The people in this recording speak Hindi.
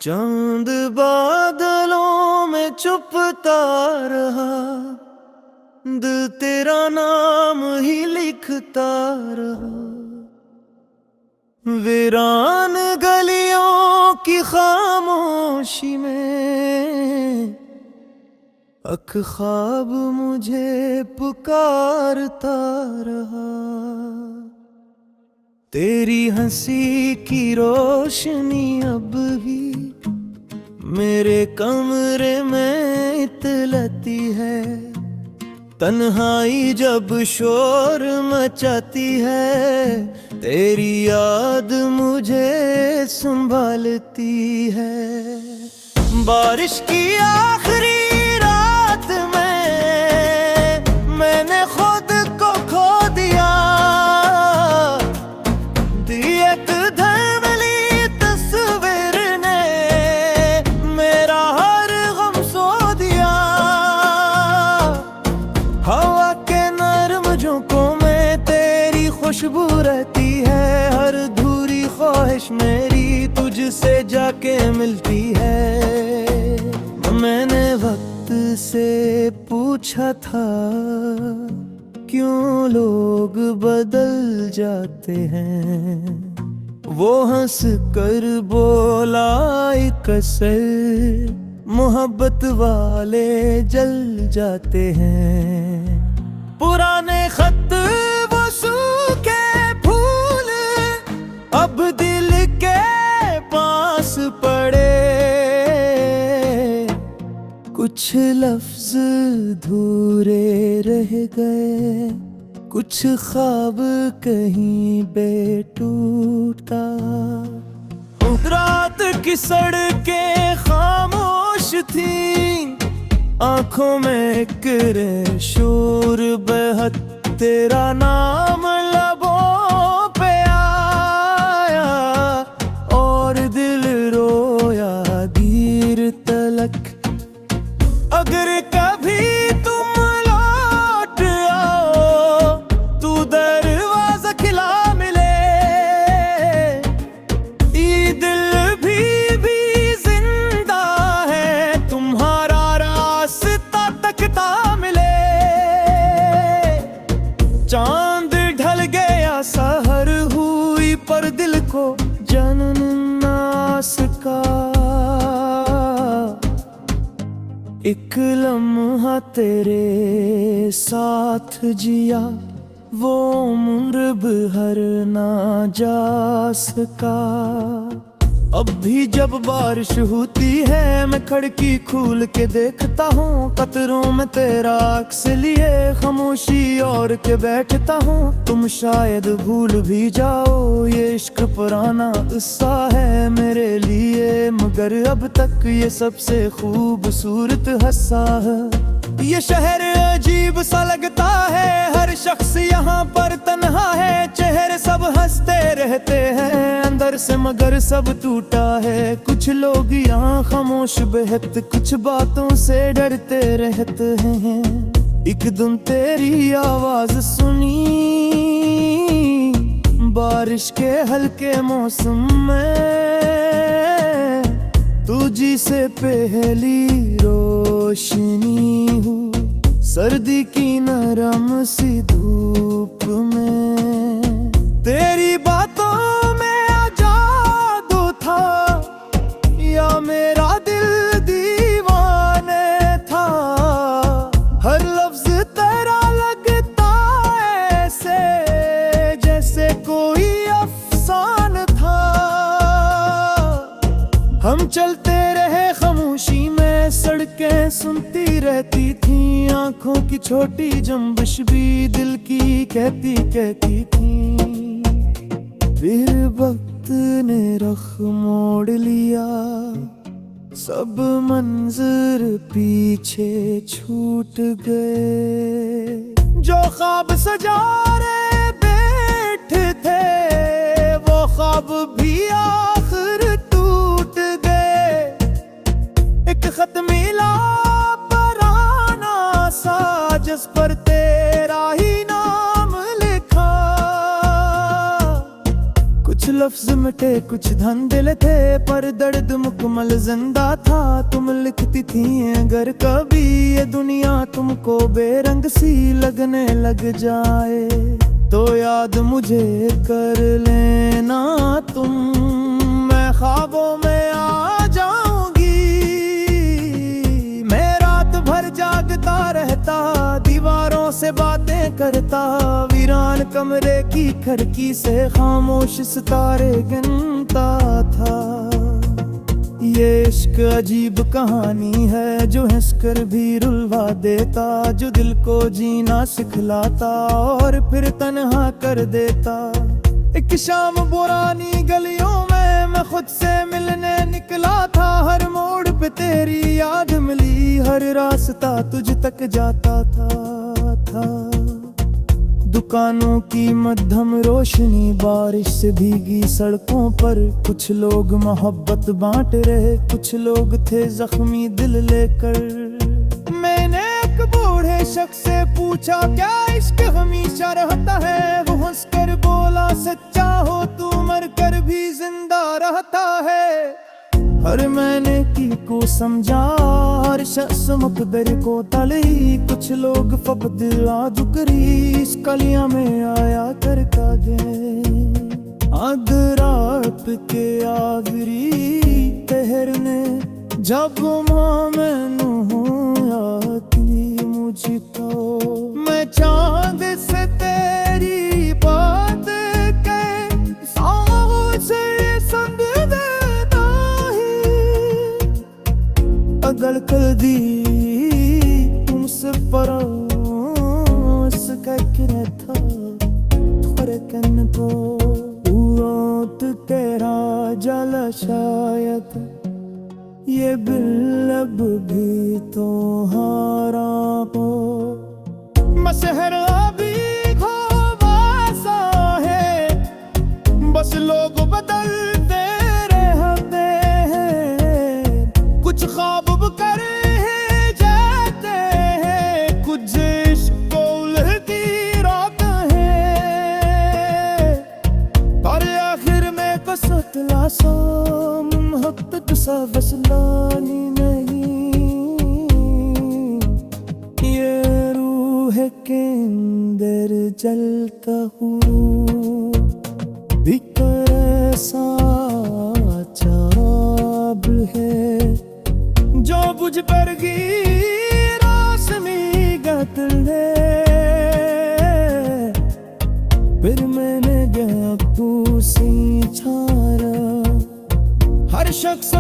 चांद बादलों में छुपता रहा, दिल तेरा नाम ही लिखता रहा। वीरान गलियों की खामोशी में अक ख्वाब मुझे पुकारता रहा। तेरी हंसी की रोशनी अब भी मेरे कमरे में इतलती है। तन्हाई जब शोर मचाती है, तेरी याद मुझे संभालती है। बारिश की आखिरी रात में मैंने खुद को खो दिया। एक धर्मली तस्वीर ने मेरा हर गम सो दिया। हवा के नरम झोंकों में तेरी खुशबू रहती है। हर अधूरी ख्वाहिश मेरी तुझसे जाके मिलती है। मैंने वक्त से पूछा था, क्यों लोग बदल जाते हैं। वो हंस कर बोला, एक असर मोहब्बत वाले जल जाते हैं। पुराने खत वो सूखे फूल अब दिल के पास पड़े। कुछ लफ्ज धूरे रह गए, कुछ ख्वाब कहीं बेटूटा। रात की सड़कें खामोश थीं, आंखों में एक शोर बेहद तेरा नाम लबों पे आया। और दिल रोया धीर तलक। अगर कभी तुम लौट आओ, तू दरवाजा खिला मिले। ये दिल भी जिंदा है, तुम्हारा रास्ता तकता मिले। चांद ढल गया, सहर हुई, पर दिल को जनन ना सका। एक लम्हा तेरे साथ जिया, वो उम्र भर ना जा सका। अब भी जब बारिश होती है, मैं खिड़की खोल के देखता हूँ। कतरों में तेरा अक्स लिए खामोशी और के बैठता हूँ। तुम शायद भूल भी जाओ, ये इश्क पुराना किस्सा है मेरे लिए। मगर अब तक ये सबसे खूबसूरत हिस्सा है। ये शहर अजीब सा लगता है, हर शख्स यहाँ पर तन्हा है। चेहरे सब हंसते रहते हैं अंदर से, मगर सब टूटा है। कुछ लोग यहाँ खामोश बेहद, कुछ बातों से डरते रहते हैं। एक दिन तेरी आवाज सुनी, बारिश के हल्के मौसम में। तुझी से पहली रोशनी हूँ, सर्दी की नरम सी धूप में। तेरी बातों में जादू था, या मेरा दिल दीवाने था। हर लफ्ज तेरा लगता ऐसे, जैसे कोई अफसाना था। हम चलते रहे खामोशी में, सड़कें सुनती रहती थी। आंखों की छोटी जंबिश भी दिल की कहती थी। फिर वक्त ने रुख मोड़ लिया, सब मंजर पीछे छूट गए। जो ख्वाब सजारे बैठे थे, वो ख्वाब भी आखिर टूट गए। एक खत मिला पुराना सा, जिस पर तेरा ही नाम लिखा। कुछ लफ्ज में के कुछ धंधे थे, पर दर्द मुकम्मल जिंदा था। तुम लिखती थी अगर कभी ये दुनिया तुमको बेरंग सी लगने लग जाए, तो याद मुझे कर लेना तुम, मैं ख्वाबों में आ जाऊंगी। मैं रात भर जागता रहता, दीवारों से बातें करता, वीरान कमरे की खिड़की से खामोश सितारे गिनता था। ये इश्क अजीब कहानी है जो हंसकर भी रुलवा देता, जो दिल को जीना सिखलाता और फिर तन्हा कर देता। एक शाम पुरानी गलियों में मैं खुद से मिलने निकला था, हर मोड़ पे तेरी याद मिली, हर रास्ता तुझ तक जाता था। दुकानों की मध्यम रोशनी, बारिश से भीगी सड़कों पर, कुछ लोग मोहब्बत बांट रहे, कुछ लोग थे जख्मी दिल लेकर। मैंने एक बूढ़े शख्स से पूछा क्या इश्क हमेशा रहता है, वो हंसकर बोला सच्चा हो तू मर कर भी जिंदा रहता है। हर मैंने की को समझा, हर शख्स मुकदर को तली, कुछ लोग फपद आजुकरी इस कलियां में आया कर कागे। रात के आखिरी पहर ने जब मां मैनू आती मुझको, मैं चांद से तेरी बात के से संग देता ही, अगल कर दी तुमसे परास कहने था थोड़े कन को, उत तेरा जल शायद ये बिलब भी तो हारा हो। मशहरा भी खोवासा है, बस लोग बदलते रहते हैं, कुछ ख्वाब कर जाते हैं, कुछ इश्क उलझती रात है, पर आखिर में कसतला सा मोहब्बत सा वसलानी नहीं, ये रूह के अंदर जलता हूँ बिकर सा चाब है, जो बुझ पर रोशनी गतले। फिर मैंने गया तू सी छारा, हर शख्स